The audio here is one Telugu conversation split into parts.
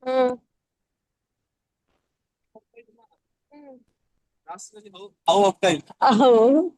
Mm. How of time? Oh.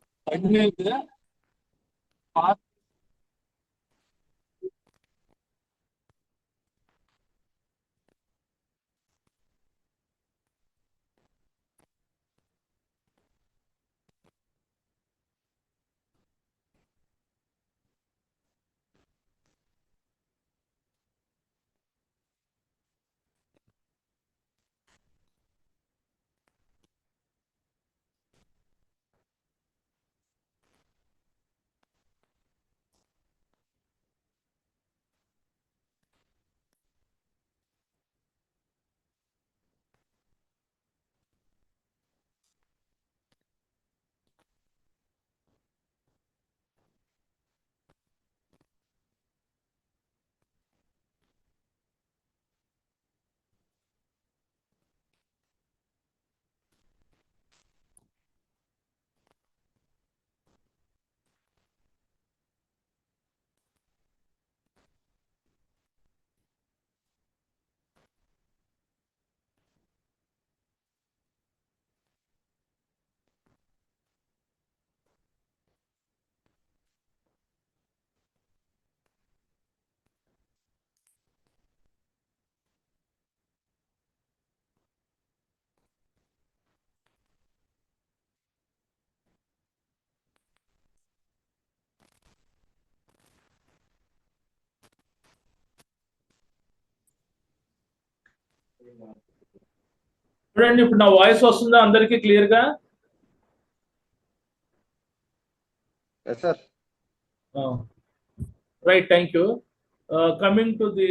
చూడండి ఇప్పుడు నా వాయిస్ వస్తుందా అందరికీ క్లియర్ గా? Yes, sir. Right, thank you. Coming to the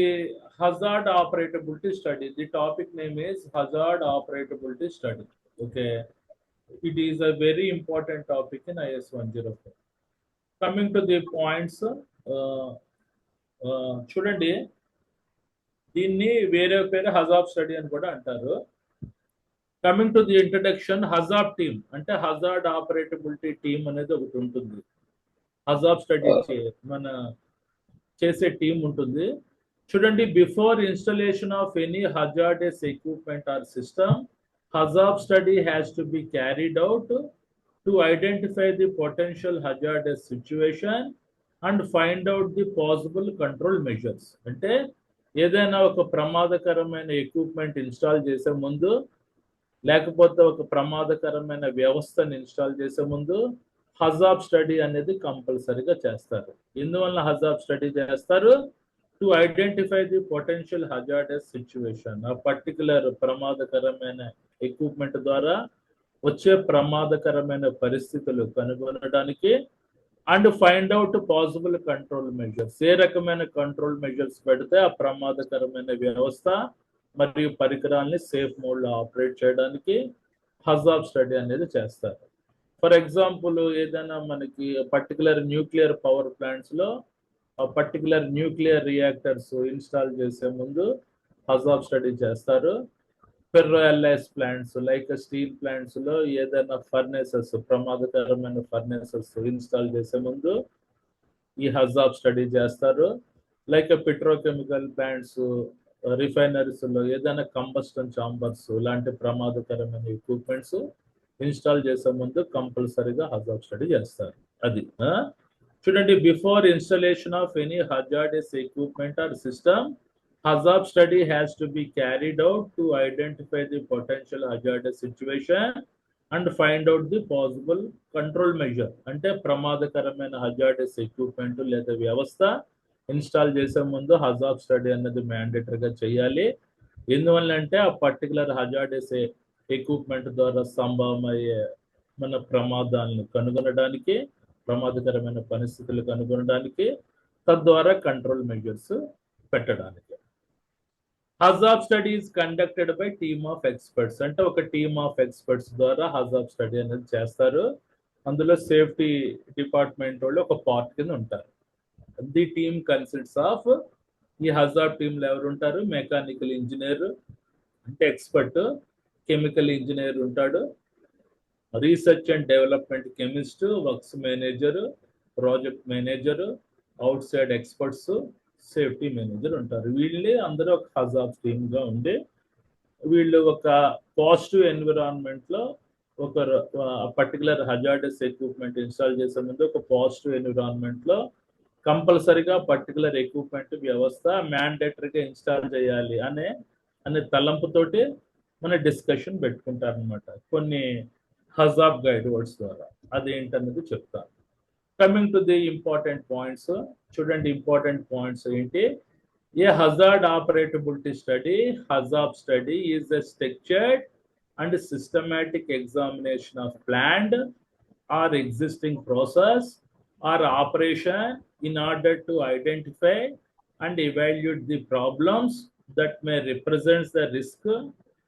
hazard operability study, the topic name is hazard operability study. Okay, it is a very important topic in IS 104. Coming to the points, చూడండి దీన్ని వేరే పేరు హజాబ్ స్టడీ అని కూడా అంటారు. Coming to the introduction, HAZOP team అంటే హజార్డ్ ఆపరేటబిలిటీ టీమ్ అనేది ఒకటి ఉంటుంది. హజాబ్ స్టడీ మన చేసే టీం ఉంటుంది. చూడండి, before installation of any hazardous equipment or system, HAZOP study has to be carried out to identify the potential hazardous situation and find out the possible control measures. అంటే ఏదైనా ఒక ప్రమాదకరమైన ఎక్విప్మెంట్ ఇన్స్టాల్ చేసే ముందు, లేకపోతే ఒక ప్రమాదకరమైన వ్యవస్థను ఇన్స్టాల్ చేసే ముందు హజాబ్ స్టడీ అనేది కంపల్సరీగా చేస్తారు. ఎందువల్ల హజాబ్ స్టడీ చేస్తారు? To identify the potential hazardous situation. ఆ పర్టికులర్ ప్రమాదకరమైన ఎక్విప్మెంట్ ద్వారా వచ్చే ప్రమాదకరమైన పరిస్థితులు కనుగొనడానికి and find out possible control measures. ఏ రకమైన కంట్రోల్ మెజర్స్ పెడితే ఆ ప్రమాదకరమైన వ్యవస్థ మరియు పరికరాల్ని సేఫ్ మోడ్ లో ఆపరేట్ చేయడానికి హజాబ్ స్టడీ అనేది చేస్తారు. ఫర్ ఎగ్జాంపుల్, ఏదైనా మనకి పర్టికులర్ న్యూక్లియర్ పవర్ ప్లాంట్స్ లో పర్టికులర్ న్యూక్లియర్ రియాక్టర్స్ ఇన్స్టాల్ చేసే ముందు హజాబ్ స్టడీ చేస్తారు. Ferro alloys plants like steel plants లో ఏదైనా ఫర్నేసెస్, ప్రమాదకరమైన ఫర్నేసెస్ ఇన్స్టాల్ చేసే ముందు ఈ హజాబ్ స్టడీ చేస్తారు. లైక్ పెట్రోకెమికల్ ప్లాంట్స్, రిఫైనరీస్ లో ఏదైనా కంబస్టన్ చాంబర్స్ లాంటి ప్రమాదకరమైన ఎక్విప్మెంట్స్ ఇన్స్టాల్ చేసే ముందు కంపల్సరీగా హజాబ్ స్టడీ చేస్తారు. అది చూడండి, before installation of any hazardous equipment or system, HAZOP study has to be carried out to identify the potential hazardous situation and find out the possible control measure. అంటే ప్రమాదకరమైన హజార్డస్ ఎక్విప్మెంట్ లేదా వ్యవస్థ ఇన్స్టాల్ చేసే ముందు హజాబ్ స్టడీ అనేది మ్యాండేటరీగా చేయాలి. ఎందువల్ల అంటే ఆ పర్టికులర్ హజార్డస్ ఎక్విప్మెంట్ ద్వారా సంభవమయ్యే మన ప్రమాదాలను కనుగొనడానికి, ప్రమాదకరమైన పరిస్థితులు కనుగొనడానికి, తద్వారా కంట్రోల్ మెజర్స్ పెట్టడానికి. HAZOP studies conducted by team of experts. అంటే ఒక టీమ్ ఆఫ్ ఎక్స్పర్ట్స్ ద్వారా హజాబ్ స్టడీ అనేది చేస్తారు. అందులో సేఫ్టీ డిపార్ట్మెంట్ వాళ్ళు ఒక పార్ట్ కింద ఉంటారు. ది టీమ్ కన్సిస్ట్స్ ఆఫ్, ఈ హజాబ్ టీంలో ఎవరు ఉంటారు? మెకానికల్ ఇంజనీర్ అంటే ఎక్స్పర్ట్, కెమికల్ ఇంజనీర్ ఉంటాడు, research and development chemist, works manager, project manager, outside experts, safety manager ఉంటారు. వీళ్ళే అందరూ ఒక హజార్డ్ టీమ్ గా ఉండి వీళ్ళు ఒక పాజిటివ్ ఎన్విరాన్మెంట్ లో ఒక పర్టికులర్ హజార్డస్ ఎక్విప్మెంట్ ఇన్స్టాల్ చేసే ముందు ఒక పాజిటివ్ ఎన్విరాన్మెంట్ లో కంపల్సరిగా పర్టికులర్ ఎక్విప్మెంట్ వ్యవస్థ మ్యాండేటరీగా ఇన్స్టాల్ చేయాలి అనే తలంపుతోటి మన డిస్కషన్ పెట్టుకుంటారు అనమాట కొన్ని హజాబ్ గైడ్ వర్డ్స్ ద్వారా. అదేంటనేది చెప్తాను. Coming to the important points చూడండి. ఇంపార్టెంట్ పాయింట్స్ ఏంటి? A hazard operability study, HAZOP study, is a structured and systematic examination of planned or existing process or operation in order to identify and evaluate the problems that may represent the risk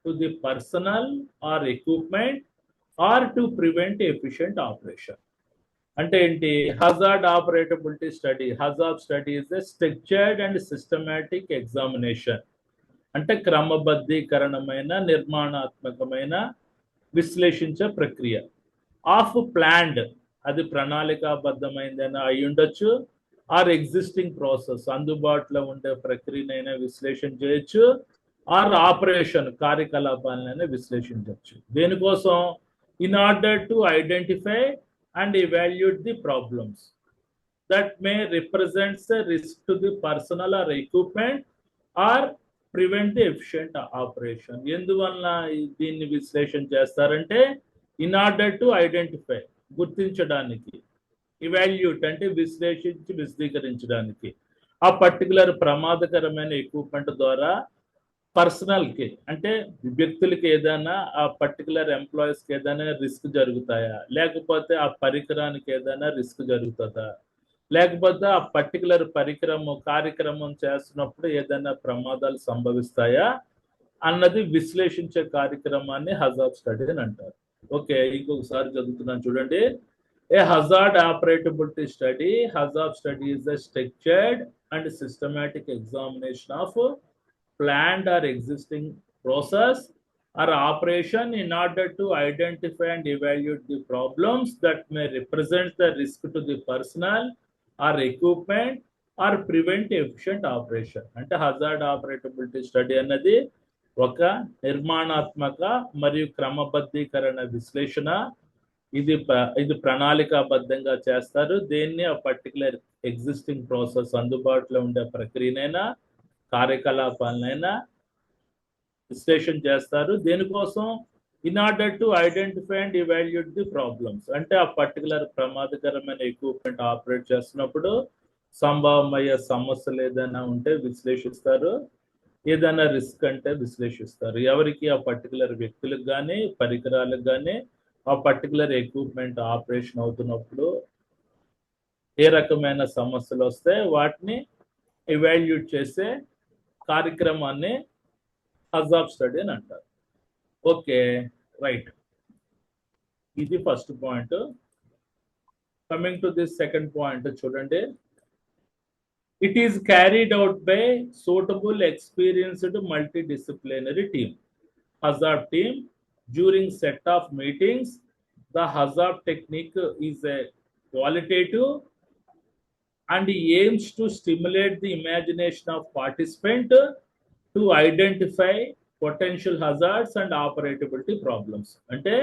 to the personnel or equipment or to prevent efficient operation. అంటే ఏంటి? Hazard operability study, HAZOP study is a structured and systematic examination. అంటే క్రమబద్ధీకరణమైన నిర్మాణాత్మకమైన విశ్లేషించే ప్రక్రియ. ఆఫ్ ప్లాన్డ్, అది ప్రణాళికాబద్ధమైందని అయి ఉండొచ్చు. ఆర్ ఎగ్జిస్టింగ్ ప్రాసెస్, అందుబాటులో ఉండే ప్రక్రియనైనా విశ్లేషణ చేయొచ్చు. ఆర్ ఆపరేషన్, కార్యకలాపాలనైనా విశ్లేషించవచ్చు. దేనికోసం? In order to identify and evaluate the problems that may represent a risk to the personnel or equipment or prevent the efficient operation. ఎందువల్ల దీన్ని విశ్లేషణ చేస్తారంటే ఇన్ ఆర్డర్ టు ఐడెంటిఫై, గుర్తించడానికి, ఇవాల్యూట్ అంటే విశ్లేషించి విశదీకరించడానికి ఆ పర్టికులర్ ప్రమాదకరమైన ఎక్విప్మెంట్ ద్వారా పర్సనల్కి అంటే వ్యక్తులకి ఏదైనా ఆ పర్టికులర్ ఎంప్లాయీస్కి ఏదైనా రిస్క్ జరుగుతాయా, లేకపోతే ఆ పరికరానికి ఏదైనా రిస్క్ జరుగుతుందా, లేకపోతే ఆ పర్టికులర్ కార్యక్రమం చేస్తున్నప్పుడు ఏదైనా ప్రమాదాలు సంభవిస్తాయా అన్నది విశ్లేషించే కార్యక్రమాన్ని హజార్డ్ స్టడీ అని అంటారు. ఓకే, ఇంకొకసారి చదువుతున్నాను చూడండి. A hazard operability study, hazard study is a structured and systematic examination of planned or existing process or operation in order to identify and evaluate the problems that may represent the risk to the personnel or equipment or prevent efficient operation. అంటే హజార్డ్ ఆపరేటబిలిటీ స్టడీ అన్నది ఒక నిర్మాణాత్మక మరియు క్రమబద్ధీకరణ విశ్లేషణ. ఇది ప్రణాళికాబద్ధంగా చేస్తారు. దేన్ని ఆ పర్టికులర్ ఎగ్జిస్టింగ్ ప్రాసెస్, అందుబాటులో ఉండే ప్రక్రియనైనా కార్యకలాపాలనైనా విశ్లేషణ చేస్తారు. దేనికోసం? In order to identify and evaluate the problems, అంటే ఆ పర్టికులర్ ప్రమాదకరమైన ఎక్విప్మెంట్ ఆపరేట్ చేస్తున్నప్పుడు సంభవమయ్యే సమస్యలు ఏదైనా ఉంటే విశ్లేషిస్తారు. ఏదైనా రిస్క్ అంటే విశ్లేషిస్తారు. ఎవరికి? ఆ పర్టికులర్ వ్యక్తులకు కానీ పరికరాలకు కానీ ఆ పర్టికులర్ ఎక్విప్మెంట్ ఆపరేషన్ అవుతున్నప్పుడు ఏ రకమైన సమస్యలు వస్తే వాటిని ఎవాల్యుయేట్ చేసే కార్యక్రమాన్ని హజాబ్ స్టడీ అని అంటారు. Okay, right. ఇది first point. Coming to this second point చూడండి. It is carried out by suitable experienced multidisciplinary team, HAZOP team, during set of meetings. The HAZOP technique is a qualitative and aims to stimulate the imagination of participant to identify potential hazards and operability problems. Ante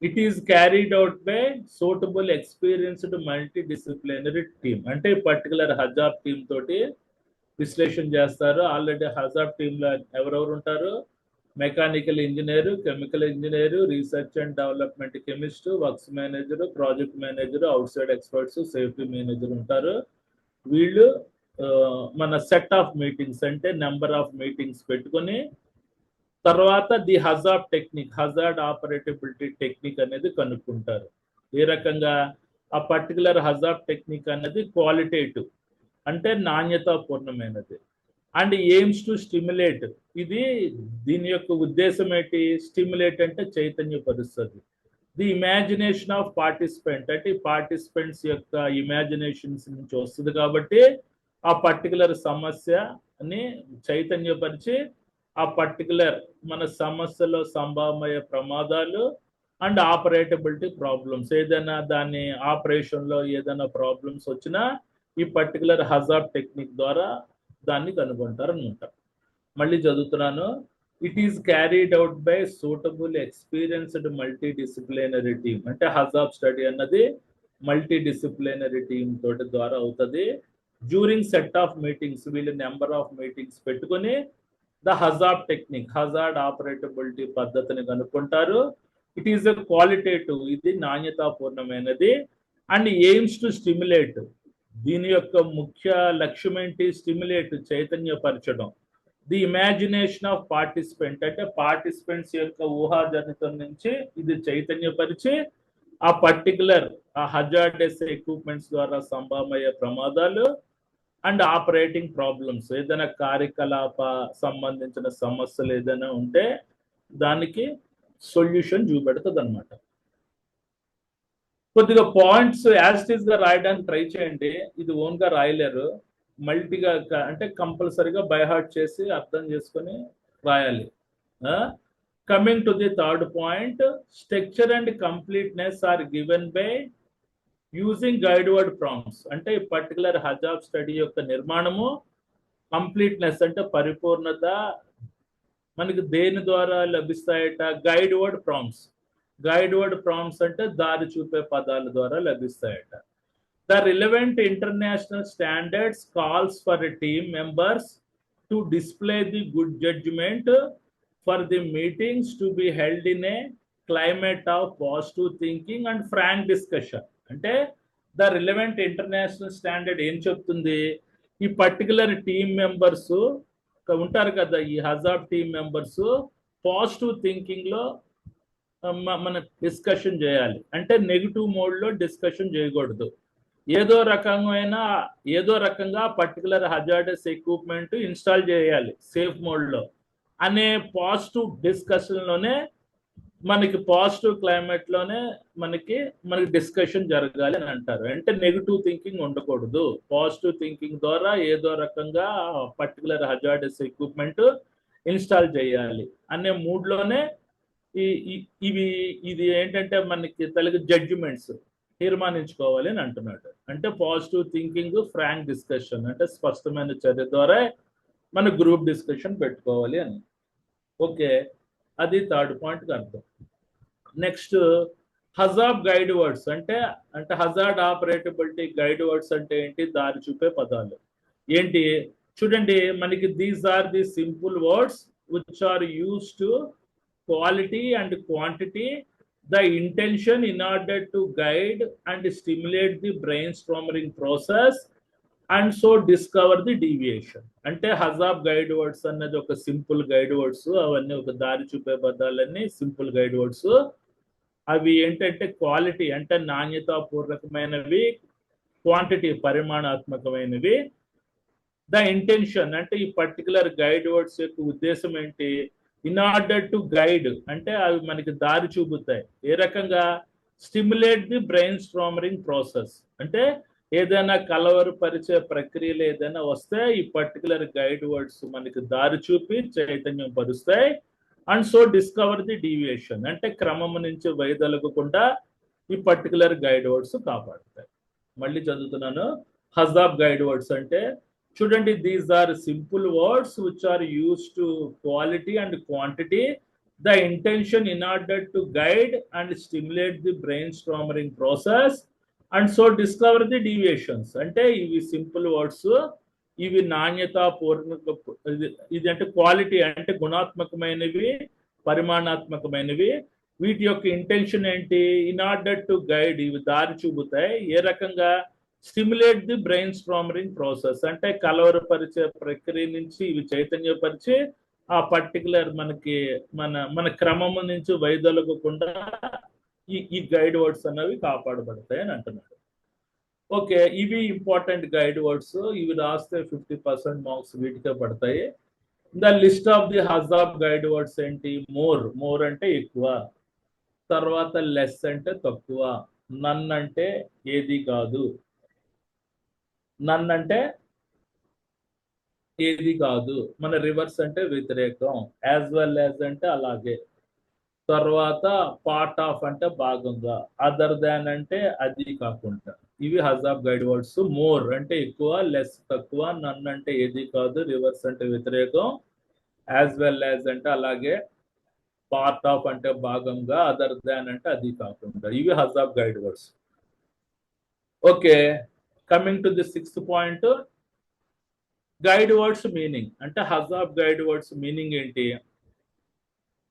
it is carried out by suitable experienced multidisciplinary team. Ante particular hazard team toti విశ్లేషణ చేస్తారు. ఆల్రెడీ హజాబ్ టీమ్ లో ఎవరెవరు ఉంటారు? Mechanical engineer, chemical engineer, research and development chemist, works manager, project manager, outside experts, safety manager ఉంటారు. వీళ్ళు మన సెట్ ఆఫ్ మీటింగ్స్ అంటే నెంబర్ ఆఫ్ మీటింగ్స్ పెట్టుకొని తర్వాత the hazard technique, hazard operability technique అనేది కనుక్కుంటారు. ఏ రకంగా? ఆ పర్టికులర్ హజార్డ్ టెక్నిక్ అనేది క్వాలిటేటివ్ అంటే నాణ్యతాపూర్ణమైనది. అండ్ ఎయిమ్స్ టు స్టిమ్యులేట్, ఇది దీని యొక్క ఉద్దేశం ఏంటి? స్టిమ్యులేట్ అంటే చైతన్యపరుస్తుంది. ది ఇమాజినేషన్ ఆఫ్ పార్టిసిపెంట్ అంటే పార్టిసిపెంట్స్ యొక్క ఇమాజినేషన్స్ నుంచి వస్తుంది కాబట్టి ఆ పర్టికులర్ సమస్యని చైతన్యపరిచి ఆ పర్టికులర్ మన సమస్యలో సంభవమయ్యే ప్రమాదాలు అండ్ ఆపరేటబిలిటీ ప్రాబ్లమ్స్, ఏదైనా దాని ఆపరేషన్లో ఏదైనా ప్రాబ్లమ్స్ వచ్చినా ఈ పర్టికులర్ హజార్డ్ టెక్నిక్ ద్వారా దాన్ని కనుగొంటారు అనమాట. మళ్ళీ చదువుతున్నాను. It is carried out by suitable experienced multidisciplinary team. అంటే హజాబ్ స్టడీ అన్నది మల్టీ డిసిప్లినరీ టీమ్ తోటి ద్వారా అవుతుంది. డ్యూరింగ్ సెట్ ఆఫ్ మీటింగ్స్, వీళ్ళు నెంబర్ ఆఫ్ మీటింగ్స్ పెట్టుకొని the HAZOP technique, hazard operability పద్ధతిని కనుక్కుంటారు. ఇట్ ఈస్ ఎ క్వాలిటేటివ్, ఇది నాణ్యతాపూర్ణమైనది. అండ్ ఎయిమ్స్ టు స్టిమ్యులేట్, దీని యొక్క ముఖ్య లక్ష్యం ఏంటి? స్టిమ్యులేట్, చైతన్యపరచడం. ది ఇమాజినేషన్ ఆఫ్ పార్టిసిపెంట్, అంటే పార్టిసిపెంట్స్ యొక్క ఊహాజనితం నుంచి ఇది చైతన్యపరిచి ఆ పర్టికులర్ ఆ హజార్డస్ ఎక్విప్మెంట్స్ ద్వారా సంభవమయ్యే ప్రమాదాలు అండ్ ఆపరేటింగ్ ప్రాబ్లమ్స్, ఏదైనా కార్యకలాప సంబంధించిన సమస్యలు ఏదైనా ఉంటే దానికి సొల్యూషన్ చూపెడుతుంది అనమాట. కొద్దిగా పాయింట్స్ యాస్టీస్ గా రాయడానికి ట్రై చేయండి. ఇది ఓన్ గా రాయలేరు, మల్టీగా అంటే కంపల్సరీగా బైహార్ట్ చేసి అర్థం చేసుకొని రాయాలి. Coming to the third point, structure and completeness are given by using guide word prompts. అంటే ఈ పర్టికులర్ హజాబ్ స్టడీ యొక్క నిర్మాణము, కంప్లీట్నెస్ అంటే పరిపూర్ణత మనకి దేని ద్వారా లభిస్తాయట? Guide word prompts. Guide word prompts అంటే దారి చూపే పదాల ద్వారా లభిస్తాయట. The relevant international standards calls for team members to display the good judgment for the meetings to be held in a climate of positive thinking and frank discussion. అంటే ద రిలవెంట్ ఇంటర్నేషనల్ స్టాండర్డ్ ఏం చెప్తుంది? ఈ పర్టికులర్ టీమ్ మెంబర్స్ ఉంటారు కదా, ఈ HAZOP team members positive thinking లో మన డిస్కషన్ చేయాలి. అంటే నెగిటివ్ మోడ్ లో డిస్కషన్ చేయకూడదు. ఏదో రకంగా పర్టికులర్ హజార్డస్ ఎక్విప్మెంట్ ఇన్స్టాల్ చేయాలి సేఫ్ మోడ్ లో అనే పాజిటివ్ డిస్కషన్ లోనే, మనకి పాజిటివ్ క్లైమేట్ లోనే మనకి డిస్కషన్ జరగాలి అని అంటారు. అంటే నెగిటివ్ థింకింగ్ ఉండకూడదు. పాజిటివ్ థింకింగ్ ద్వారా ఏదో రకంగా పర్టికులర్ హజార్డస్ ఎక్విప్మెంట్ ఇన్స్టాల్ చేయాలి అనే మూడ్ లోనే ఇది ఏంటంటే మనకి తెలుగు జడ్జిమెంట్స్ తీర్మానించుకోవాలి అని అంటున్నాడు. అంటే పాజిటివ్ థింకింగ్, ఫ్రాంక్ డిస్కషన్, అంటే స్పష్టమైన చర్య ద్వారా మన గ్రూప్ డిస్కషన్ పెట్టుకోవాలి అని. ఓకే, అది థర్డ్ పాయింట్ అర్థం. నెక్స్ట్, హజాబ్ గైడ్ వర్డ్స్ అంటే హజార్డ్ ఆపరేటబిలిటీ గైడ్ వర్డ్స్ అంటే ఏంటి? దారి చూపే పదాలు ఏంటి? చూడండి, మనకి these are the simple words which are use to quality and quantity, the intention in order to guide and stimulate the brainstorming process and so discover the deviation. అంటే హజాబ్ గైడ్ వర్డ్స్ అన్నది ఒక సింపుల్ గైడ్ వర్డ్స్, అవన్నీ ఒక దారి చూపే పదాలన్నీ సింపుల్ గైడ్ వర్డ్స్. అవి ఏంటంటే క్వాలిటీ అంటే నాణ్యతాపూర్వకమైనవి, క్వాంటిటీ పరిమాణాత్మకమైనవి, ద ఇంటెన్షన్ అంటే ఈ పర్టికులర్ గైడ్ వర్డ్స్ యొక్క ఉద్దేశం ఏంటి? ఇన్ ఆర్డర్ టు గైడ్ అంటే అవి మనకి దారి చూపుతాయి. ఏ రకంగా? Stimulate the brainstorming process, అంటే ఏదైనా కలవరపరిచే ప్రక్రియలు ఏదైనా వస్తే ఈ పర్టికులర్ గైడ్ వర్డ్స్ మనకి దారి చూపి చైతన్యం పరుస్తాయి. And so discover the deviation అంటే క్రమం నుంచి వైదొలగకుండా ఈ పర్టికులర్ గైడ్ వర్డ్స్ కాపాడుతాయి. మళ్ళీ చదువుతున్నాను. హజాబ్ గైడ్ వర్డ్స్ అంటే చూడండి, these are simple words which are use to quality and quantity, the intention in order to guide and stimulate the brainstorming process and so discover the deviations. అంటే ఇవి సింపుల్ వర్డ్స్, ఇవి నాణ్యతాపూర్వక, ఇది అంటే క్వాలిటీ అంటే గుణాత్మకమైనవి, పరిమాణాత్మకమైనవి. వీటి యొక్క ఇంటెన్షన్ ఏంటి? ఇన్ ఆర్డర్ టు గైడ్, ఇవి దారి చూపుతాయి. ఏ రకంగా? Stimulate the brainstorming process అంటే కలవరపరిచే ప్రక్రియ నుంచి ఇవి చైతన్యపరిచి ఆ పర్టికులర్ మనకి మన క్రమము నుంచి వైదొలగకుండా ఈ గైడ్ వర్డ్స్ అనేవి కాపాడబడతాయి అని అంటున్నాడు. ఓకే, ఇవి ఇంపార్టెంట్ గైడ్ వర్డ్స్. ఇవి రాస్తే 50% మార్క్స్ వీటికే పడతాయి. The list of the HAZOP guide words ఏంటి? మోర్ అంటే ఎక్కువ, తర్వాత లెస్ అంటే తక్కువ, నన్ అంటే ఏది కాదు, నన్ అంటే ఏది కాదు, మన రివర్స్ అంటే వ్యతిరేకం, యాజ్ వెల్ యాజ్ అంటే అలాగే, తర్వాత పార్ట్ ఆఫ్ అంటే భాగంగా, అదర్ దాన్ అంటే అది కాకుండా, ఇవి హజాబ్ గైడ్ వర్డ్స్. మోర్ అంటే ఎక్కువ, లెస్ తక్కువ, నన్ అంటే ఏది కాదు, రివర్స్ అంటే వ్యతిరేకం, యాజ్ వెల్ యాజ్ అంటే అలాగే, పార్ట్ ఆఫ్ అంటే భాగంగా, అదర్ దాన్ అంటే అది కాకుండా. ఇవి HAZOP guide words. Okay, coming to the 6th point, guide words meaning. అంటే హజాబ్ గైడ్ వర్డ్స్ మీనింగ్ ఏంటి?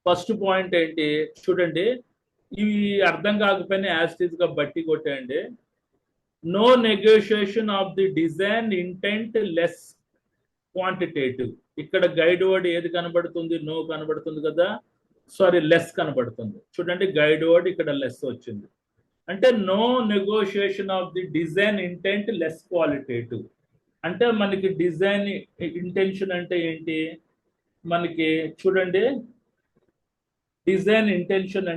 ఫస్ట్ పాయింట్ ఏంటి చూడండి, ఇవి అర్థం కాకపోయినా యాస్టీజ్ గా బట్టి కొట్టేయండి. No negotiation of the design intent less quantitative. ఇక్కడ గైడ్ వర్డ్ ఏది కనబడుతుంది? నో కనబడుతుంది కదా, సారీ లెస్ కనబడుతుంది. చూడండి గైడ్ వర్డ్ ఇక్కడ లెస్ వచ్చింది. అంటే no negotiation of the design intent less qualitative. అంటే మనకి డిజైన్ ఇంటెన్షన్ అంటే ఏంటి? మనకి చూడండి, డిజైన్ ఇంటెన్షన్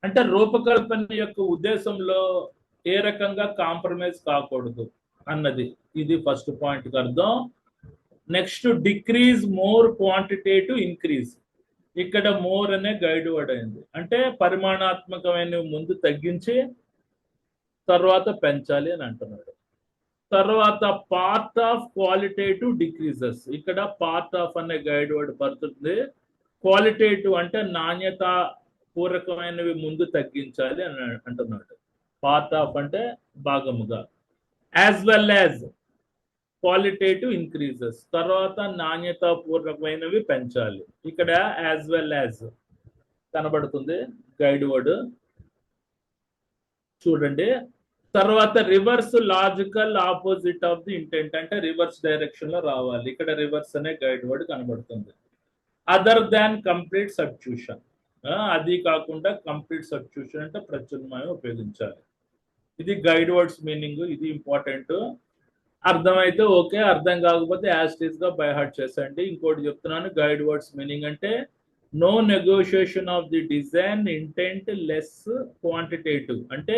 అంటే రూపకల్పన యొక్క ఉద్దేశంలో ఏ రకంగా కాంప్రమైజ్ కాకూడదు అన్నది. ఇది ఫస్ట్ పాయింట్ అర్థం. Next, decrease more quantitative increase. ఇక్కడ మోర్ అనే గైడ్ వర్డ్ అయింది. అంటే పరిమాణాత్మకమైన ముందు తగ్గించి తర్వాత పెంచాలి అని అంటున్నాడు. తర్వాత పార్ట్ ఆఫ్ క్వాలిటేటివ్ డిక్రీజెస్. ఇక్కడ పార్ట్ ఆఫ్ అనే గైడ్ వర్డ్ పడుతుంది. క్వాలిటేటివ్ అంటే నాణ్యత పూర్వకమైనవి ముందు తగ్గించాలి అని అంటున్నాడు. పార్ట్ ఆఫ్ అంటే భాగముగా. As well as qualitative increases. తర్వాత నాణ్యత పూర్వకమైనవి పెంచాలి. ఇక్కడ యాజ్ వెల్ యాజ్ కనబడుతుంది గైడ్ వర్డ్ చూడండి. తర్వాత reverse logical opposite of the intent. అంటే రివర్స్ డైరెక్షన్ లో రావాలి. ఇక్కడ రివర్స్ అనే గైడ్ వర్డ్ కనబడుతుంది. Other than complete substitution. అది కాకుండా కంప్లీట్ సబ్స్టిట్యూషన్ అంటే ప్రత్యామ్నాయం ఉపయోగించాలి. ఇది గైడ్ వర్డ్స్ మీనింగ్. ఇది ఇంపార్టెంట్. అర్థమైతే ఓకే, అర్థం కాకపోతే యాస్టీస్ గా బై హార్ట్ చేసండి. ఇంకోటి చెప్తున్నాను, గైడ్ వర్డ్స్ మీనింగ్ అంటే no negotiation of the design intent less quantitative. అంటే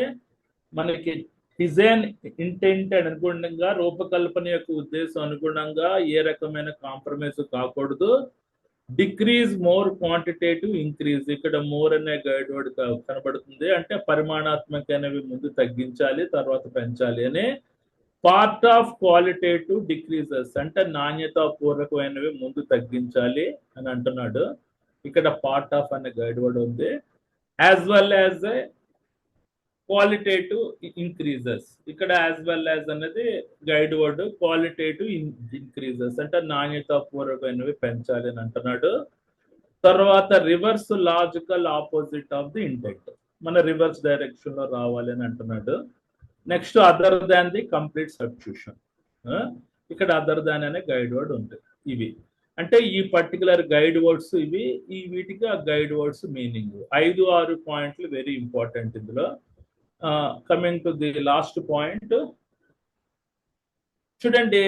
మనకి డిజైన్ ఇంటెంట్ అనుగుణంగా, రూపకల్పన యొక్క ఉద్దేశం అనుగుణంగా ఏ రకమైన కాంప్రమైజ్ కాకూడదు. Decrease more quantitative increase. ఇక్కడ మోర్ అనే గైడ్ వర్డ్ కనబడుతుంది. అంటే పరిమాణాత్మకమైనవి ముందు తగ్గించాలి తర్వాత పెంచాలి అని. పార్ట్ ఆఫ్ క్వాలిటేటివ్ డిక్రీజెస్ అంటే నాణ్యత పూర్వకమైనవి ముందు తగ్గించాలి అని అంటున్నాడు. ఇక్కడ పార్ట్ ఆఫ్ అనే గైడ్ వర్డ్ ఉంది. As well as qualitative increases. ఇక్కడ యాజ్ వెల్ యాజ్ అనేది గైడ్ వర్డ్. క్వాలిటేటివ్ ఇంక్రీజెస్ అంటే నాణ్యత పూర్వకమైనవి పెంచాలి అని అంటున్నాడు. తర్వాత reverse logical opposite of the intent. మన రివర్స్ డైరెక్షన్ లో రావాలి అని అంటున్నాడు. Next, other than the complete substitution. ఇక్కడ అదర్ దాన్ అనే గైడ్ వర్డ్ ఉంటుంది. ఇవి అంటే ఈ పర్టికులర్ గైడ్ వర్డ్స్ ఇవి. ఈ వీటికి ఆ గైడ్ వర్డ్స్ మీనింగ్. 5-6 పాయింట్లు వెరీ ఇంపార్టెంట్ ఇందులో. Coming to the last point చూడండి,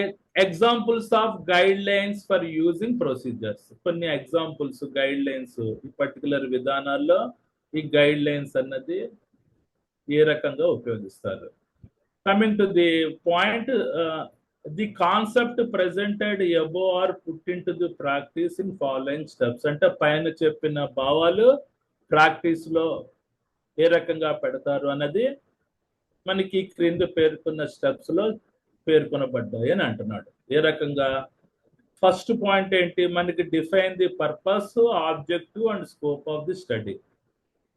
examples of guidelines for using procedures. కొన్ని ఎగ్జాంపుల్స్ గైడ్ లైన్స్ ఈ పర్టికులర్ విధానాల్లో ఈ గైడ్ లైన్స్ అన్నది ఏ రకంగా ఉపయోగిస్తారు. Coming to the point, the concept presented above are put into the practice in following steps. అంటే పైన చెప్పిన భావాలు ప్రాక్టీస్ లో ఏ రకంగా పెడతారు అన్నది మనకి క్రింద పేర్కొన్న స్టెప్స్ లో పేర్కొనబడ్డాయి అని అంటున్నాడు. ఏ రకంగా? ఫస్ట్ పాయింట్ ఏంటి? మనకి define the purpose, objective and scope of the study.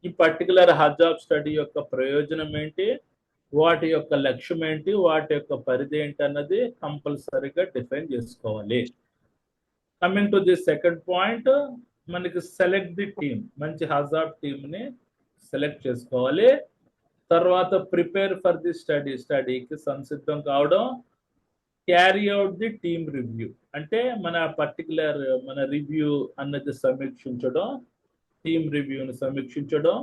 ఈ పర్టికులర్ హజాబ్ స్టడీ యొక్క ప్రయోజనం ఏంటి, వాటి యొక్క లక్ష్యం ఏంటి, వాటి యొక్క పరిధి ఏంటి అన్నది కంపల్సరీగా డిఫైన్ చేసుకోవాలి. Coming to the second point, మనకి సెలెక్ట్ ది టీమ్. మంచి హజాబ్ టీమ్ ని సెలెక్ట్ చేసుకోవాలి. తర్వాత ప్రిపేర్ ఫర్ ది స్టడీ, స్టడీకి సంసిద్ధం కావడం. Carry out the team review అంటే మన పర్టికులర్ మన రివ్యూ అన్నది సమీక్షించడం, టీమ్ రివ్యూని సమీక్షించడం.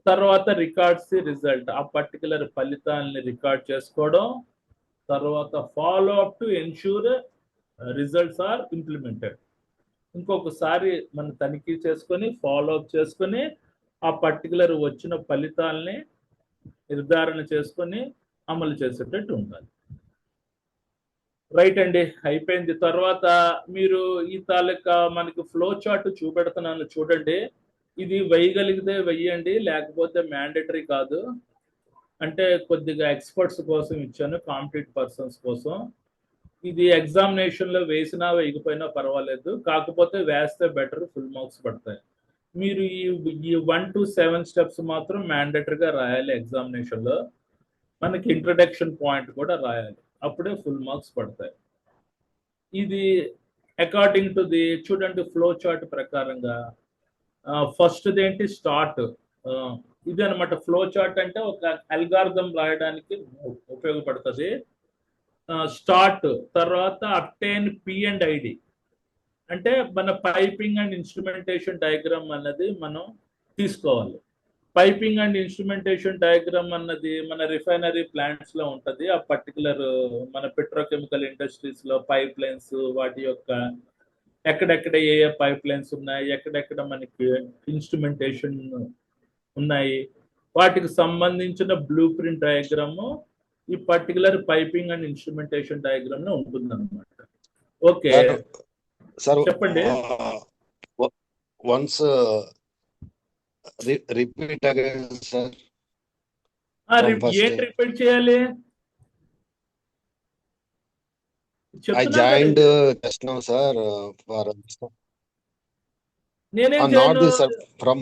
తర్వాత రికార్డ్స్ ది రిజల్ట్, ఆ పర్టికులర్ ఫలితాలని రికార్డ్ చేసుకోవడం. తర్వాత follow up to ensure results are implemented. ఇంకొకసారి మనం తనిఖీ చేసుకొని ఫాలో అప్ చేసుకొని ఆ పర్టికులర్ వచ్చిన ఫలితాలని నిర్ధారణ చేసుకొని అమలు చేసేటట్టు ఉండాలి. రైట్ అండి, అయిపోయింది. తర్వాత మీరు ఈ తాలూకా మనకి ఫ్లో చార్ట్ చూపెడుతున్నాను చూడండి. ఇది వేయగలిగితే వెయ్యండి, లేకపోతే మ్యాండేటరీ కాదు. అంటే కొద్దిగా ఎక్స్పర్ట్స్ కోసం ఇచ్చాను, కాంపిటెంట్ పర్సన్స్ కోసం. ఇది ఎగ్జామినేషన్ లో వేసినా వేయకపోయినా పర్వాలేదు, కాకపోతే వేస్తే బెటర్, ఫుల్ మార్క్స్ పడతాయి. మీరు ఈ 1 to 7 స్టెప్స్ మాత్రం మ్యాండేటరీగా రాయాలి ఎగ్జామినేషన్ లో. మనకి ఇంట్రడక్షన్ పాయింట్ కూడా రాయాలి, అప్పుడే ఫుల్ మార్క్స్ పడతాయి. ఇది అకార్డింగ్ టు ది చూడండి ఫ్లో చార్ట్ ప్రకారంగా ఫస్ట్ ఏంటి స్టార్ట్. ఇది అనమాట ఫ్లో చార్ట్ అంటే ఒక అల్గారిథం రాయడానికి ఉపయోగపడుతుంది. స్టార్ట్ తర్వాత అప్టైన్ పి అండ్ ఐడి, అంటే మన పైపింగ్ అండ్ ఇన్స్ట్రుమెంటేషన్ డయాగ్రామ్ అన్నది మనం తీసుకోవాలి. పైపింగ్ అండ్ ఇన్స్ట్రుమెంటేషన్ డయాగ్రామ్ అన్నది మన రిఫైనరీ ప్లాంట్స్ లో ఉంటది. ఆ పర్టికులర్ మన పెట్రోకెమికల్ ఇండస్ట్రీస్ లో పైప్ లైన్స్, వాటి యొక్క ఎక్కడెక్కడ ఏ ఏ పైప్ లైన్స్ ఉన్నాయి, ఎక్కడెక్కడ మనకి ఇన్స్ట్రుమెంటేషన్ ఉన్నాయి, వాటికి సంబంధించిన బ్లూ ప్రింట్ డయాగ్రామ్ ఈ particular piping and instrumentation diagram లో ఉంటుంది అనమాట. ఓకే సార్ చెప్పండి. Once repeat again sir. ఏంటి రిపీట్ చేయాలి? I joined just now, sir. For నేనేం not చేయను. this, sir, from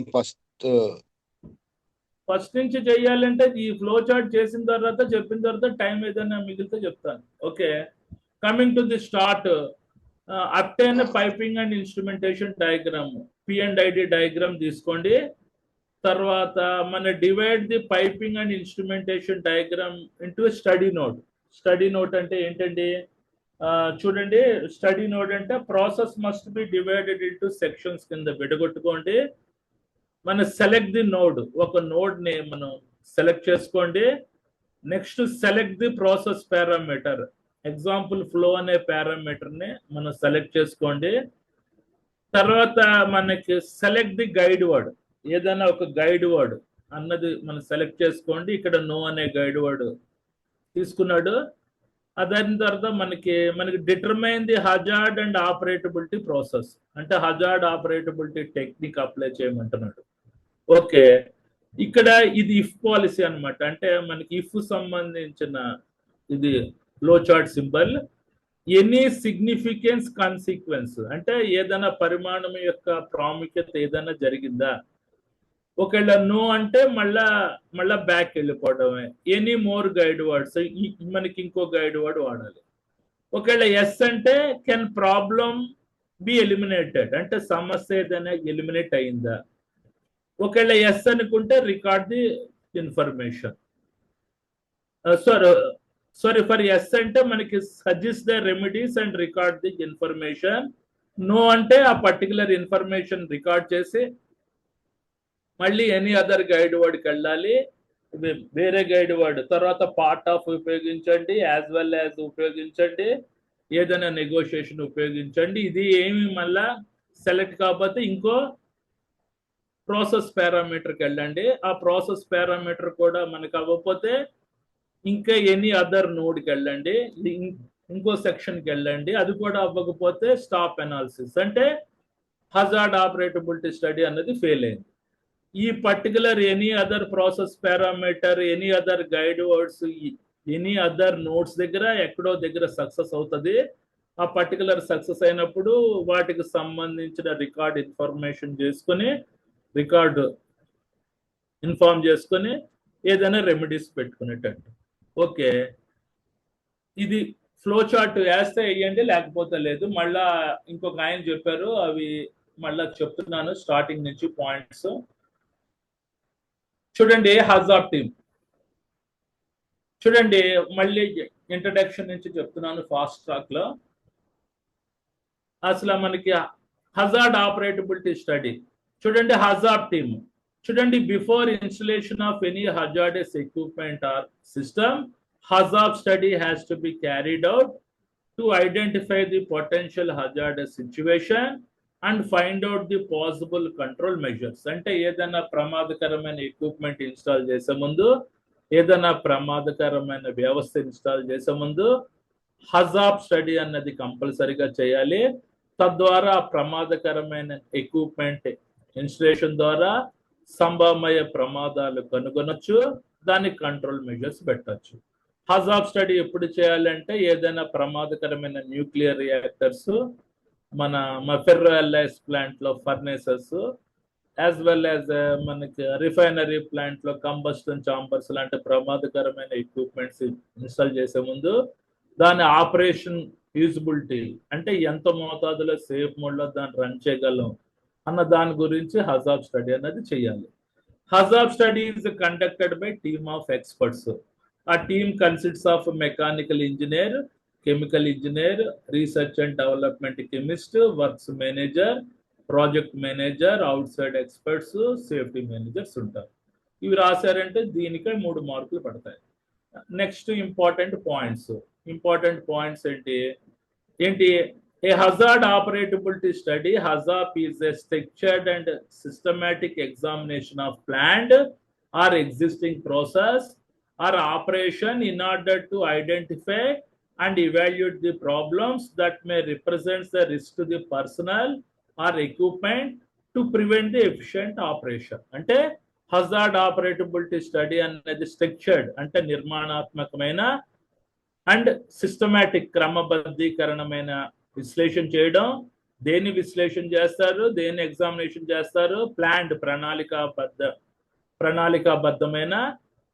ఫస్ట్ నుంచి చెయ్యాలంటే ఈ ఫ్లో చార్ట్ చేసిన తర్వాత చెప్పిన తర్వాత టైం ఏదైనా మిగిలితే చెప్తాను. Okay, coming to the start. Obtain piping and instrumentation diagram, P and ID diagram తీసుకోండి. తర్వాత మన divide the piping and instrumentation diagram into study note. Study note అంటే ఏంటండి? చూడండి, స్టడీ నోట్ అంటే process must be divided into sections కింద విడగొట్టుకోండి. మన సెలెక్ట్ ది నోడ్, ఒక నోడ్ ని మనం సెలెక్ట్ చేసుకోండి. Next select the process parameter, example flow అనే పారామీటర్ ని మనం సెలెక్ట్ చేసుకోండి. తర్వాత మనకి సెలెక్ట్ ది గైడ్ వర్డ్, ఏదైనా ఒక గైడ్ వర్డ్ అన్నది మనం సెలెక్ట్ చేసుకోండి. ఇక్కడ నో అనే గైడ్ వర్డ్ తీసుకున్నాడు. దాని తర్వాత మనకి determine the hazard and operability process, అంటే హజార్డ్ ఆపరేటబిలిటీ టెక్నిక్ అప్లై చేయమంటున్నాడు. ఓకే, ఇక్కడ ఇది ఇఫ్ పాలసీ అనమాట. అంటే మనకి ఇఫ్ సంబంధించిన ఇది flow chart symbol. Any significance consequence, అంటే ఏదైనా పరిమాణం యొక్క ప్రాముఖ్యత ఏదైనా జరిగిందా. ఒకవేళ నో అంటే మళ్ళా బ్యాక్ వెళ్ళిపోవడమే. ఎనీ మోర్ గైడ్ వర్డ్స్, మనకి ఇంకో గైడ్ వర్డ్ వాడాలి. ఒకవేళ ఎస్ అంటే కెన్ ప్రాబ్లం బి ఎలిమినేటెడ్, అంటే సమస్య ఏదైనా ఎలిమినేట్ అయిందా. ఒకవేళ ఎస్ అనుకుంటే record the information. Sorry for yes అంటే మనకి suggest the remedies and record the information. No అంటే ఆ పర్టికులర్ ఇన్ఫర్మేషన్ రికార్డ్ చేసి మళ్ళీ ఎనీ అదర్ గైడ్ వర్డ్కి వెళ్ళాలి, వేరే గైడ్ వర్డ్. తర్వాత పార్ట్ ఆఫ్ ఉపయోగించండి, యాజ్ వెల్ యాజ్ ఉపయోగించండి, ఏదైనా నెగోషియేషన్ ఉపయోగించండి. ఇది ఏమి మళ్ళా సెలెక్ట్ కాకపోతే ఇంకో ప్రాసెస్ పారామీటర్కి వెళ్ళండి. ఆ ప్రాసెస్ పారామీటర్ కూడా మనకు అవ్వకపోతే ఇంకా ఎనీ అదర్ నోడ్కి వెళ్ళండి, ఇంకో సెక్షన్కి వెళ్ళండి. అది కూడా అవ్వకపోతే స్టాప్ అనాలిసిస్, అంటే హజార్డ్ ఆపరేటబిలిటీ స్టడీ అన్నది ఫెయిల్ అయింది. ఈ particular any other process parameter, any other guide words, any other notes దగ్గర ఎక్కడో దగ్గర సక్సెస్ అవుతుంది. ఆ పర్టికులర్ సక్సెస్ అయినప్పుడు వాటికి సంబంధించిన రికార్డ్ ఇన్ఫర్మేషన్ చేసుకొని, రికార్డు ఇన్ఫార్మ్ చేసుకొని ఏదైనా రెమెడీస్ పెట్టుకునేటట్టు. ఓకే, ఇది ఫ్లో చార్ట్ వేస్తే వేయండి, లేకపోతే లేదు. మళ్ళా ఇంకొక ఆయన చెప్పారు, అవి మళ్ళా చెప్తున్నాను స్టార్టింగ్ నుంచి పాయింట్స్. చూడండి, హజార్డ్ టీమ్ చూడండి, మళ్ళీ ఇంట్రడక్షన్ నుంచి చెప్తున్నాను ఫాస్ట్ ట్రాక్ లో. అసలు మనకి హజార్డ్ ఆపరేటబిలిటీ స్టడీ చూడండి. హజార్డ్ టీమ్ చూడండి, before installation of any hazardous equipment or system, hazard study has to be carried out to identify the potential hazardous situation and find out the possible control measures. అంటే ఏదైనా ప్రమాదకరమైన ఎక్విప్మెంట్ ఇన్స్టాల్ చేసే ముందు, ఏదైనా ప్రమాదకరమైన వ్యవస్థ ఇన్స్టాల్ చేసే ముందు హజార్డ్ స్టడీ అన్నది కంపల్సరీగా చేయాలి. తద్వారా ప్రమాదకరమైన ఎక్విప్మెంట్ ఇన్స్టలేషన్ ద్వారా సంభవమయ్యే ప్రమాదాలు కనుగొనొచ్చు, దానికి కంట్రోల్ మెజర్స్ పెట్టచ్చు. హజార్డ్ స్టడీ ఎప్పుడు చేయాలంటే ఏదైనా ప్రమాదకరమైన న్యూక్లియర్ రియాక్టర్స్, మన ఫెర్రో అల్లైస్ ప్లాంట్ లో ఫర్నేసెస్, యాజ్ వెల్ యాజ్ మనకి రిఫైనరీ ప్లాంట్ లో కంబస్టన్ చాంబర్స్ లాంటి ప్రమాదకరమైన ఎక్విప్మెంట్స్ ఇన్స్టాల్ చేసే ముందు దాని ఆపరేషన్ యూజిబిలిటీ అంటే ఎంత మోతాదులో సేఫ్ మోడ్ లో దాన్ని రన్ చేయగలం అన్న దాని గురించి హజార్డ్ స్టడీ అనేది చేయాలి. Hazard study is conducted by team of experts. ఆ team consists of mechanical engineer, chemical engineer, research and development chemist, works manager, project manager, outside experts, safety managers ఉంటారు. ఇవి రాశారంటే దీనికే 3 మార్కులు పడతాయి. నెక్స్ట్ ఇంపార్టెంట్ పాయింట్స్ ఏంటి? A hazard operability study, HAZOP, is a structured and systematic examination of planned or existing process or operation in order to identify and evaluate the problems that may represent the risk to the personnel or equipment to prevent the efficient operation. అంటే హజార్డ్ ఆపరేటబిలిటీ స్టడీ అనేది స్ట్రక్చర్డ్ అంటే నిర్మాణాత్మకమైన అండ్ సిస్టమాటిక్ క్రమబద్ధీకరణమైన విశ్లేషణ చేయడం. దేన్ని విశ్లేషణ చేస్తారు, దేన్ని ఎగ్జామినేషన్ చేస్తారు? ప్లాండ్ ప్రణాళికాబద్ధమైన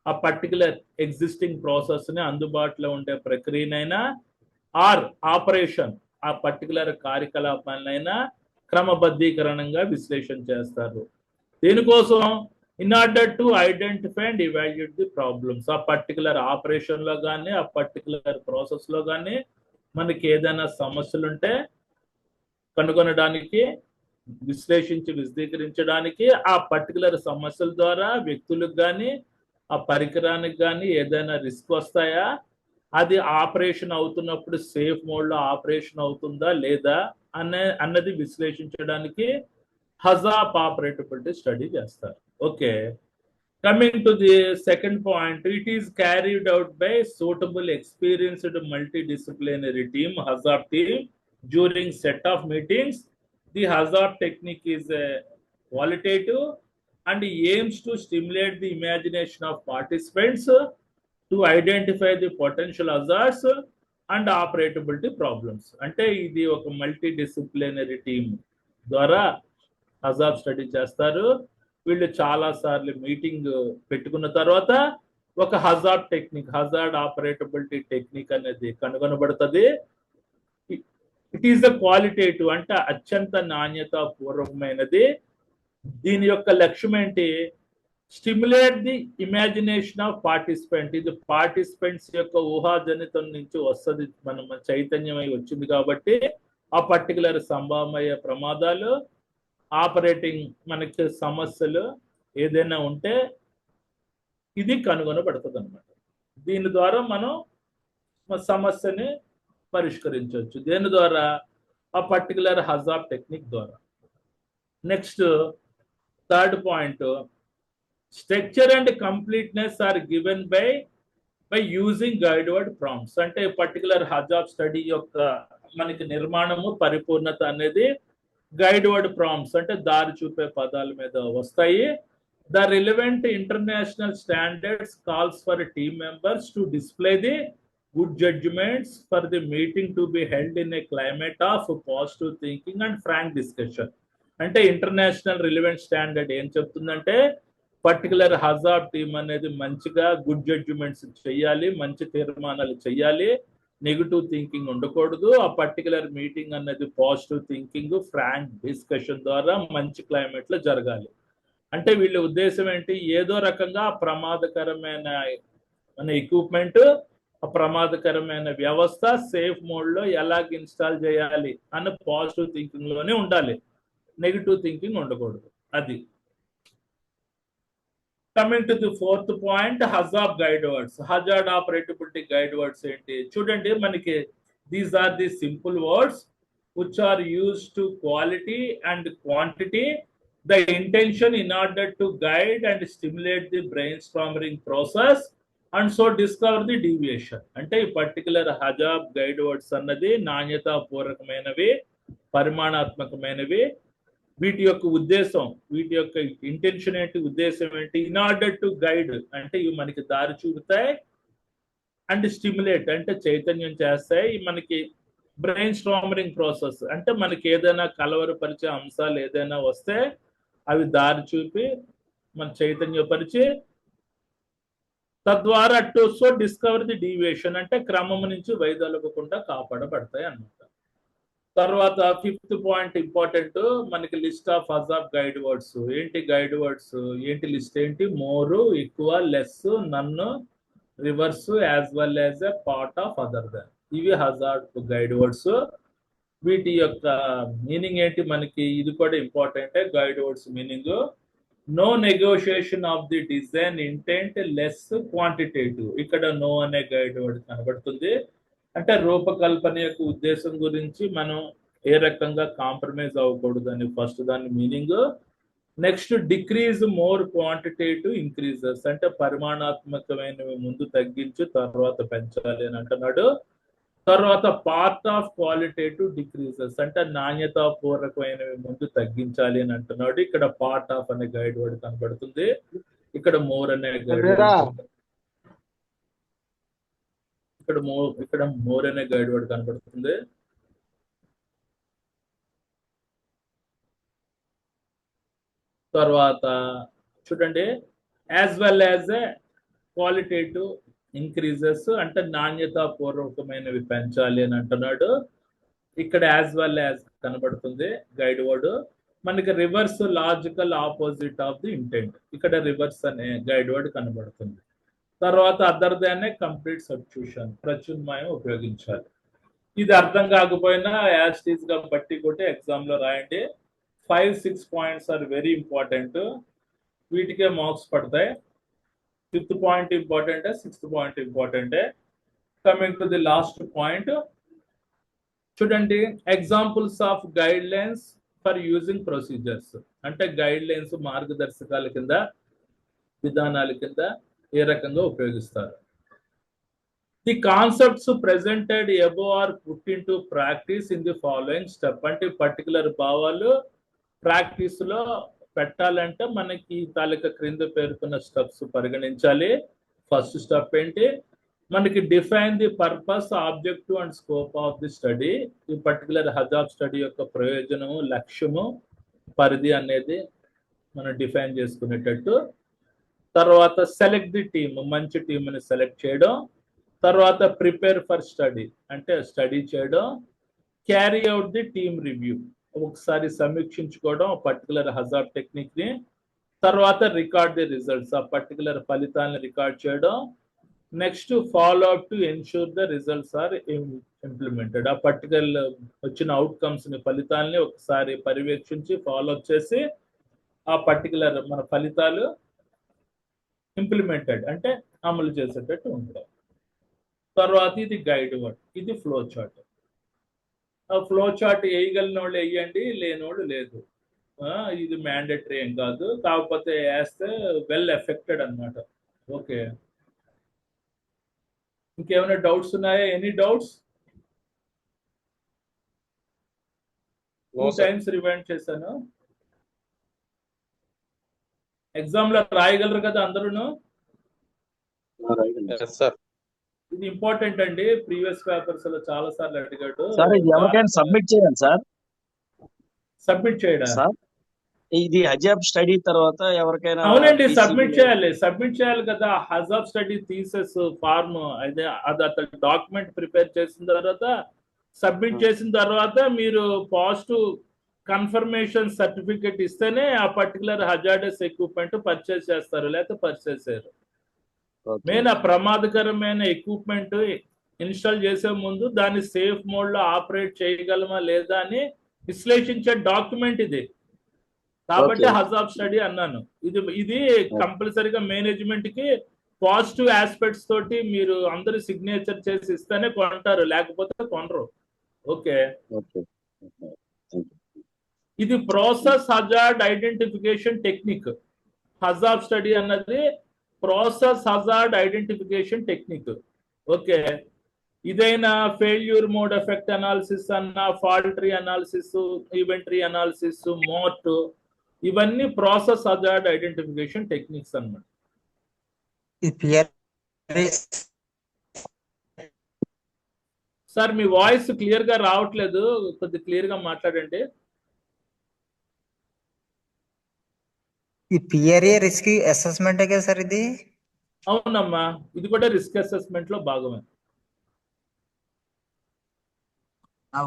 ఆ పర్టికులర్ ఎగ్జిస్టింగ్ ప్రాసెస్ ని అందుబాటులో ఉండే ప్రక్రియనైనా ఆర్ ఆపరేషన్ ఆ పర్టికులర్ కార్యకలాపాలైనా క్రమబద్ధీకరణంగా విశ్లేషణ చేస్తారు. దీనికోసం in order to identify and evaluate the problems, ఆ పర్టికులర్ ఆపరేషన్ లో కానీ ఆ పర్టికులర్ ప్రాసెస్ లో కానీ మనకి ఏదైనా సమస్యలు ఉంటే కనుగొనడానికి, విశ్లేషించి విశదీకరించడానికి, ఆ పర్టికులర్ సమస్యల ద్వారా వ్యక్తులకు కానీ ఆ పరికరానికి కానీ ఏదైనా రిస్క్ వస్తాయా, అది ఆపరేషన్ అవుతున్నప్పుడు సేఫ్ మోడ్ లో ఆపరేషన్ అవుతుందా లేదా అన్నది విశ్లేషించడానికి హజాప్ ఆపరేటబిలిటీ స్టడీ చేస్తారు. Okay, coming to the second point, it is carried out by suitable experienced multidisciplinary team, HAZOP team, during set of meetings. The HAZOP technique is qualitative and aims to stimulate the imagination of participants to identify the potential hazards and operability problems. అంటే ఇది ఒక మల్టీడిసిప్లినరీ టీమ్ ద్వారా హజాప్ స్టడీ చేస్తారు. వీళ్ళు చాలా సార్లు మీటింగ్ పెట్టుకున్న తర్వాత ఒక hazard technique, hazard operability technique అనేది కనుగొనబడుతుంది. ఇట్ ఈస్ ద క్వాలిటేటివ్ అంటే అత్యంత నాణ్యత పూర్వకమైనది. దీని యొక్క లక్ష్యం ఏంటి? Stimulate the imagination of participant. ఇది పార్టిసిపెంట్స్ యొక్క ఊహాజనితం నుంచి వస్తుంది, మనం చైతన్యమై వచ్చింది కాబట్టి ఆ పర్టికులర్ సంభవమయ్యే ప్రమాదాలు, ఆపరేటింగ్ మనకి సమస్యలు ఏదైనా ఉంటే ఇది కనుగొనబడుతుంది అన్నమాట. దీని ద్వారా మనం సమస్యని పరిష్కరించవచ్చు. దేని ద్వారా? ఆ పర్టికులర్ హజాప్ టెక్నిక్ ద్వారా. Next third point, structure and completeness are given by using guide word prompts. అంటే పర్టికులర్ హజాప్ స్టడీ యొక్క మనకి నిర్మాణము, పరిపూర్ణత అనేది గైడ్వర్డ్ ప్రాంప్ట్స్ అంటే దారి చూపే పదాల మీద వస్తాయి. The relevant international standards calls for team members to display the good judgments for the meeting to be held in a climate of positive thinking and frank discussion. అంటే ఇంటర్నేషనల్ రిలవెంట్ స్టాండర్డ్ ఏం చెప్తుందంటే పర్టికులర్ హజాప్ టీమ్ అనేది మంచిగా గుడ్ జడ్జ్మెంట్స్ చెయ్యాలి, మంచి తీర్మానాలు చెయ్యాలి, నెగిటివ్ థింకింగ్ ఉండకూడదు. ఆ పర్టికులర్ మీటింగ్ అనేది పాజిటివ్ థింకింగ్, ఫ్రాంక్ డిస్కషన్ ద్వారా మంచి క్లైమేట్ లో జరగాలి. అంటే వీళ్ళ ఉద్దేశం ఏంటి? ఏదో రకంగా ప్రమాదకరమైన మన ఎక్విప్మెంట్, ఆ ప్రమాదకరమైన వ్యవస్థ సేఫ్ మోడ్ లో ఎలాగ ఇన్స్టాల్ చేయాలి అన్న పాజిటివ్ థింకింగ్ లోనే ఉండాలి, నెగిటివ్ థింకింగ్ ఉండకూడదు. అది. Coming to the fourth point, HAZOP guide words. Hazard operability guide words ఏంటి? చూడండి, మనకి these are the simple words which are used to quality and quantity, the intention in order to guide and stimulate the brainstorming process and so discover the deviation. అంటే ఈ పర్టికులర్ హజాప్ గైడ్ వర్డ్స్ అన్నది నాణ్యతాపూర్వకమైనవి, పరిమాణాత్మకమైనవి. వీటి యొక్క ఉద్దేశం, వీటి యొక్క ఇంటెన్షన్ ఏంటి, ఉద్దేశం ఏంటి, ఇన్ ఆర్డర్ టు గైడ్ అంటే ఇవి మనకి దారి చూపుతాయి, అండ్ స్టిమ్యులేట్ అంటే చైతన్యం చేస్తాయి, మనకి బ్రెయిన్ స్ట్రామరింగ్ ప్రాసెస్ అంటే మనకి ఏదైనా కలవరపరిచే అంశాలు ఏదైనా వస్తే అవి దారి చూపి మన చైతన్యపరిచి తద్వారా to so discover the deviation అంటే క్రమం నుంచి వైదొలగకుండా కాపాడబడతాయి అన్నమాట. తర్వాత 5th పాయింట్ ఇంపార్టెంట్, మనకి list of hazard guide words. ఏంటి గైడ్ వర్డ్స్, ఏంటి లిస్ట్ ఏంటి, మోరు, ఎక్కువ, లెస్, నన్ను, reverse, as well as a part of other than. ఇవి హజార్డ్ గైడ్ వర్డ్స్. వీటి యొక్క మీనింగ్ ఏంటి మనకి, ఇది కూడా important. Guide words meaning no negotiation of the design intent less quantitative. ఇక్కడ నో అనే గైడ్ వర్డ్ కనబడుతుంది. అంటే రూపకల్పన యొక్క ఉద్దేశం గురించి మనం ఏ రకంగా కాంప్రమైజ్ అవ్వకూడదు అని ఫస్ట్ దాని meaning. Next decrease more quantitative increases అంటే పరిమాణాత్మకమైనవి ముందు తగ్గించి తర్వాత పెంచాలి అని అంటున్నాడు. తర్వాత పార్ట్ ఆఫ్ క్వాలిటేటివ్ డిక్రీజెస్ అంటే నాణ్యతాపూర్వకమైనవి ముందు తగ్గించాలి అని అంటున్నాడు. ఇక్కడ పార్ట్ ఆఫ్ అనే గైడ్ వర్డ్ కనబడుతుంది, ఇక్కడ మోర్ అనే గైడ్ వర్డ్, ఇక్కడ మోర్ అనే గైడ్ వర్డ్ కనబడుతుంది. తర్వాత చూడండి, as well as a qualitative increases అంటే నాణ్యతాపూర్వకమైనవి పెంచాలి అని అంటున్నాడు. ఇక్కడ యాజ్ వెల్ యాజ్ కనబడుతుంది గైడ్ వర్డ్. మనకి reverse logical opposite of the intent, ఇక్కడ రివర్స్ అనే గైడ్ వర్డ్ కనబడుతుంది. తర్వాత అదర్ దాన్ కంప్లీట్ సబ్స్టిట్యూషన్ ప్రత్యామ్నాయం ఉపయోగించాలి. ఇది అర్థం కాకపోయినా యాజ్ టీజ్ గా బట్టి కొట్టి ఎగ్జామ్ లో రాయండి. 5-6 పాయింట్స్ ఆర్ వెరీ ఇంపార్టెంట్, వీటికే మార్క్స్ పడతాయి. 5th point important, 6th point important. Coming to the last point చూడండి, examples of guidelines for using procedures అంటే గైడ్ లైన్స్ మార్గదర్శకాల కింద, విధానాల కింద ఏ రకంగా ఉపయోగిస్తారు. The concepts presented above are put into practice in the following step అంటే పర్టికులర్ భావాలు ప్రాక్టీస్ లో పెట్టాలంటే మనకి తాలూకా క్రింద పేర్కొన్న స్టెప్స్ పరిగణించాలి. ఫస్ట్ స్టెప్ ఏంటి, మనకి define the purpose, objective and scope of the study. ఈ పర్టికులర్ హజాబ్ స్టడీ యొక్క ప్రయోజనము, లక్ష్యము, పరిధి అనేది మనం డిఫైన్ చేసుకునేటట్టు. తర్వాత సెలెక్ట్ ది టీమ్, మంచి టీంని సెలెక్ట్ చేయడం. తర్వాత ప్రిపేర్ ఫర్ స్టడీ అంటే స్టడీ చేయడం. Carry out the team review, ఒకసారి సమీక్షించుకోవడం పర్టికులర్ హజార్డ్ టెక్నిక్ ని. తర్వాత రికార్డ్ ది రిజల్ట్స్, ఆ పర్టికులర్ ఫలితాలను రికార్డ్ చేయడం. Next follow up to ensure the results are implemented, ఆ పర్టికులర్ వచ్చిన అవుట్కమ్స్ ని, ఫలితాలని ఒకసారి పర్యవేక్షించి ఫాలో అప్ చేసి ఆ పర్టికులర్ మన ఫలితాలు ఇంప్లిమెంటెడ్ అంటే అమలు చేసేటట్టు ఉంటాయి. తర్వాత ఇది గైడ్ వర్డ్, ఇది ఫ్లో చార్ట్. ఆ ఫ్లో చార్ట్ వేయగలిగిన వాళ్ళు వేయండి, లేని వాళ్ళు లేదు. ఇది మ్యాండేటరీ ఏం కాదు, కాకపోతే వేస్తే వెల్ ఎఫెక్టెడ్ అనమాట. ఓకే, ఇంకేమైనా డౌట్స్ ఉన్నాయా? Any doubts? 2 times రివైండ్ చేశాను. ఎగ్జామ్ లో రాయగలరు కదా అందరూ? ఇది ఇంపార్టెంట్ అండి, ప్రీవియస్ పేపర్స్ లో చాలా సార్లు అడిగాడు. సబ్మిట్ చేయాలి సార్, సబ్మిట్ చేయడం సార్ ఇది హజాబ్ స్టడీ తర్వాత ఎవరికైనా? అవునండి, సబ్మిట్ చేయాలి కదా. హజాబ్ స్టడీ థీసిస్ ఫార్మ్ అదే అది అతను డాక్యుమెంట్ ప్రిపేర్ చేసిన తర్వాత సబ్మిట్ చేసిన తర్వాత మీరు పాజిటివ్ కన్ఫర్మేషన్ సర్టిఫికెట్ ఇస్తేనే ఆ పర్టికులర్ హజార్డస్ ఎక్విప్మెంట్ పర్చేస్ చేస్తారు, లేకపోతే పర్చేస్ చేయరు. మెయిన్ ఆ ప్రమాదకరమైన ఎక్విప్మెంట్ ఇన్స్టాల్ చేసే ముందు దాన్ని సేఫ్ మోడ్ లో ఆపరేట్ చేయగలమా లేదా అని విశ్లేషించే డాక్యుమెంట్ ఇది. కాబట్టి హజాబ్ స్టడీ అన్నాను. ఇది కంపల్సరీగా మేనేజ్మెంట్ కి పాజిటివ్ ఆస్పెక్ట్స్ తోటి మీరు అందరు సిగ్నేచర్ చేసి ఇస్తేనే కొంటారు, లేకపోతే కొనరు. ఓకే, ఇది process hazard identification technique. HAZOP study అన్నది process hazard identification technique. Okay, ఇదైనా ఫెయిల్యూర్ మోడ్ ఎఫెక్ట్ అనాలిసిస్ అన్న, fault tree analysis, event tree analysis, MORT, ఇవన్నీ ప్రాసెస్ హజార్డ్ ఐడెంటిఫికేషన్ టెక్నిక్స్ అన్నమాట. సార్ మీ వాయిస్ క్లియర్ గా రావట్లేదు, కొద్దిగా క్లియర్ గా మాట్లాడండి. ఈ పిఆర్ఏ రిస్క్ అసెస్మెంట్ కదా సార్ ఇది? అవునమ్మా, ఇది కూడా రిస్క్ అసెస్మెంట్ లో భాగమే.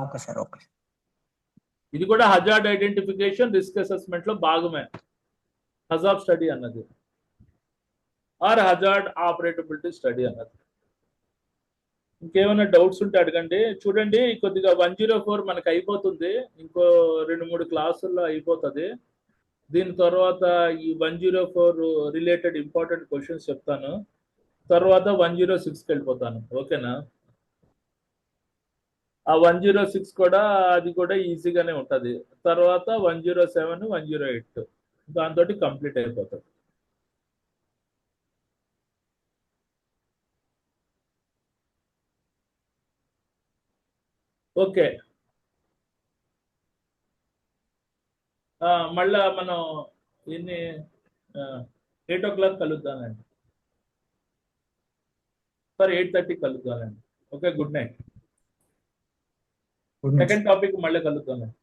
Okay sir, okay. ఇది కూడా హజార్డ్ ఐడెంటిఫికేషన్ రిస్క్ అసెస్మెంట్ లో భాగమే హజార్డ్ స్టడీ అన్నది, ఆర్ హజార్డ్ ఆపరేటబిలిటీ స్టడీ అన్నది. ఇంకేమైనా డౌట్స్ ఉంటే అడగండి. చూడండి, కొద్దిగా 104 మనకు అయిపోతుంది, ఇంకో 2-3 క్లాసుల్లో అయిపోతుంది. దీని తర్వాత ఈ 104 రిలేటెడ్ ఇంపార్టెంట్ క్వశ్చన్స్ చెప్తాను, తర్వాత 106కి వెళ్ళిపోతాను. ఓకేనా? ఆ 106 కూడా అది కూడా ఈజీగానే ఉంటుంది. తర్వాత 107, 108 దాంతో కంప్లీట్ అయిపోతుంది. ఓకే, మళ్ళా మనం ఎన్ని 8 o'clock కలుద్దామండి. సార్ 8:30 కలుద్దామండి. Okay, good night. Second topic మళ్ళీ కలుద్దామండి.